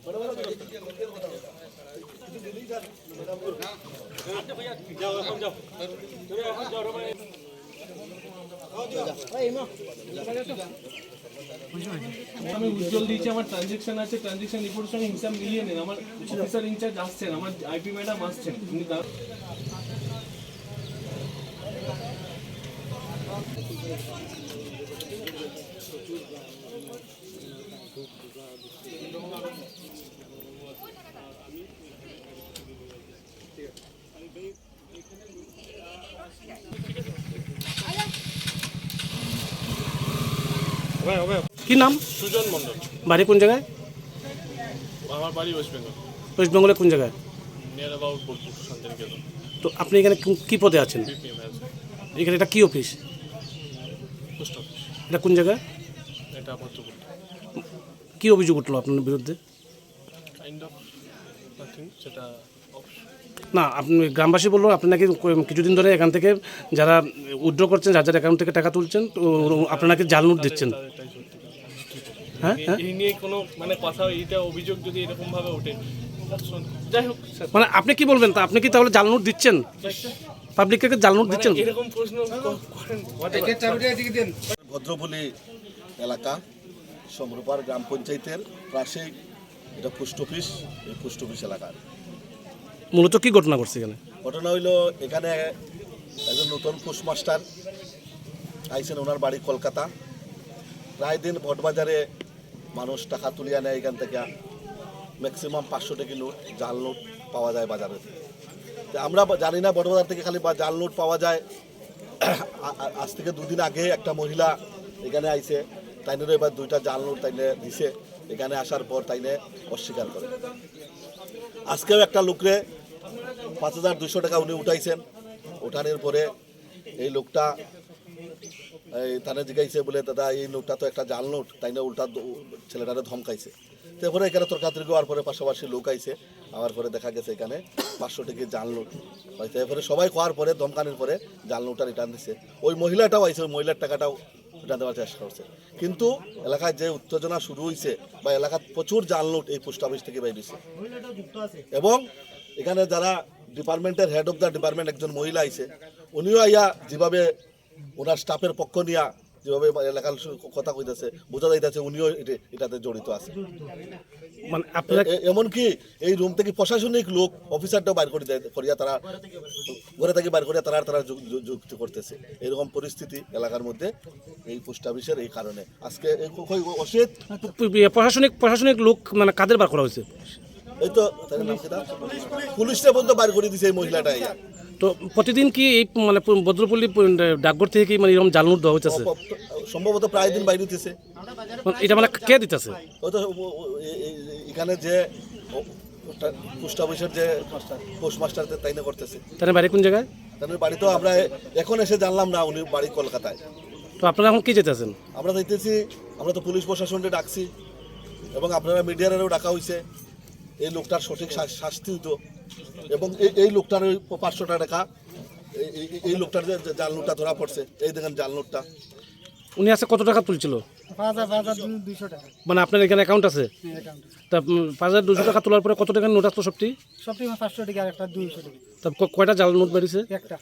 আমি উজ্জ্বল দিয়েছি, আমার ট্রানজেকশন আছে, ট্রানজেকশন রিপোর্টের সঙ্গে হিসাব মিলিয়ে নেন। আমার অফিসার ইনচার্জ আসছেন, আমার আইপি ম্যাডাম আসছেন, তিনি কি নাম? সুজন মন্ডল। বাড়ি কোন জায়গায়? আমার বাড়ি ওয়েস্ট বেঙ্গল। ওয়েস্ট বেঙ্গলে কোন জায়গায়? Near about Bolpur Shantiniketan. তো আপনি এখানে কি পদে আছেন? বিপিএম আছে। এখানে এটা কি অফিস? Post office. এটা কোন জায়গায়? এটা ভদ্রপুর। কি অভিযোগ উঠলো আপনার বিরুদ্ধে? কাইন্ড অফ নাথিং, সেটা না, আপনি গ্রামবাসী বললো আপনি নাকি কিছুদিন ধরে এখান থেকে যারা উইথড্র করছেন, যার যার অ্যাকাউন্ট থেকে টাকা তুলছেন, তো আপনার নাকি জাল নোট দিচ্ছেন। এটাই সত্যি। হ্যাঁ, এই নিয়ে কোনো মানে কথা, এইটা অভিযোগ যদি এরকম ভাবে ওঠে, যাই হোক। মানে আপনি কি বলবেন? তা আপনি কি তাহলে জাল নোট দিচ্ছেন? পাবলিককে জাল নোট দিচ্ছেন? এরকম প্রশ্ন করেন। ভদ্রপল্লী এলাকা সমরূপার গ্রাম পঞ্চায়েতের পাশেই এটা পোস্ট অফিস। এই পোস্ট অফিস এলাকার মূলত কি ঘটনা ঘটছে এখানে? ঘটনা হইল, এখানে একজন নতুন পোস্টমাস্টার আইসেন, ওনার বাড়ি কলকাতা। প্রায় দিন ভটবাজারে মানুষ টাকা তুলিয়া নেয় এখান থেকে। ম্যাক্সিমাম 500 টাকা নোট, জাল নোট পাওয়া যায় বাজারে। তো আমরা জানি না ভটবাজার থেকে খালি জাল নোট পাওয়া যায়। আজ থেকে 2 দিন আগে একটা মহিলা এখানে আইছে, তাইনেরও এবার 2টা জাল নোট তাইনে দিছে। এখানে আসার পর তাইনে অস্বীকার করে। আজকেও একটা লোকরে 5200 টাকা উনি উঠাইছেন। উঠানোর পরে এই লোকটা তানে জিজ্ঞাইছে বলে, দাদা এই নোটটা তো একটা জাল নোট, তাই না উল্টা ছেলেটারে ধমকাইছে। তারপরে এখানে তর্কাতর্কি হওয়ার পরে পাশাপাশি লোক আইছে। আমার পরে দেখা গেছে এখানে 500 টাকা জাল নোট হয়েছে। এরপরে সবাই খাওয়ার পরে ধমকানোর পরে জাল নোটটা রিটার্ন দিছে। ওই মহিলাটাও আইছে, ওই মহিলার টাকাটাও রিটার্ন দেওয়ার চেষ্টা করছে। কিন্তু এলাকায় যে উত্তেজনা শুরু হয়েছে, বা এলাকার প্রচুর জাল নোট এই পোস্ট অফিস থেকে বেরিয়েছে। এবং এখানে যারা ডিপার্টমেন্টের হেড অফ দ্য ডিপার্টমেন্ট একজন মহিলা আইছে, উনিও আইয়া যেভাবে ওনার স্টাফের পক্ষ নিয়া যেভাবে এলাকার কথা কইতেছে, বোঝা যাইতেছে উনিও এটাতে জড়িত আছে। মানে আপনারা এমনকি এই রুম থেকে প্রশাসনিক লোক অফিসারটাও বাইর করে দেয়, করিয়া তারা ঘরে থেকে বাইর করিয়া তারা যুক্তি করতেছে। এরকম পরিস্থিতি এলাকার মধ্যে এই পোস্ট অফিসের এই কারণে। আজকে অসিত প্রশাসনিক লোক মানে কাদের বার করা হয়েছে? এই তো পুলিশটা বলতে বাইর করে দিছে এই মহিলাটা। তো প্রতিদিন কি এই মানে ভদ্রপল্লী ডাকঘর থেকে কি মানে এরকম জাল নোট দেওয়া হচ্ছে? সম্ভবত প্রায় দিন বাইরে দিতেছে। এটা মানে কে দিতেছে? ওই তো এখানে যে পোস্ট অফিসের যে পোস্টমাস্টার তাই না করতেছে। তার বাড়ি কোন জায়গায়? তাদের বাড়ি তো আমরা এখন এসে জানলাম না, উনি বাড়ি কলকাতায়। তো আপনারা এখন কি যেতেছেন? আমরা দেখতেছি, আমরা তো পুলিশ প্রশাসনকে ডাকছি এবং আপনারা মিডিয়ারেও ডাকা হয়েছে। এই লোকটার সঠিক শাস্তি হইতো। এবং এই লোকটার ওই 500 টাকা, এই লোকটার যে জাল নোটটা ধরা পড়ছে, এই দেখেন জাল নোটটা। উনি আছে কত টাকা তুলছিল? 5200 টাকা। মানে আপনার এখানে অ্যাকাউন্ট আছে? তা 5200 টাকা তোলার পরে কত টাকার নোট আসলো? সবটি 500 টাকা আর একটা 200 টাকা। তা কয়টা জাল নোট বেরিয়েছে? একটা।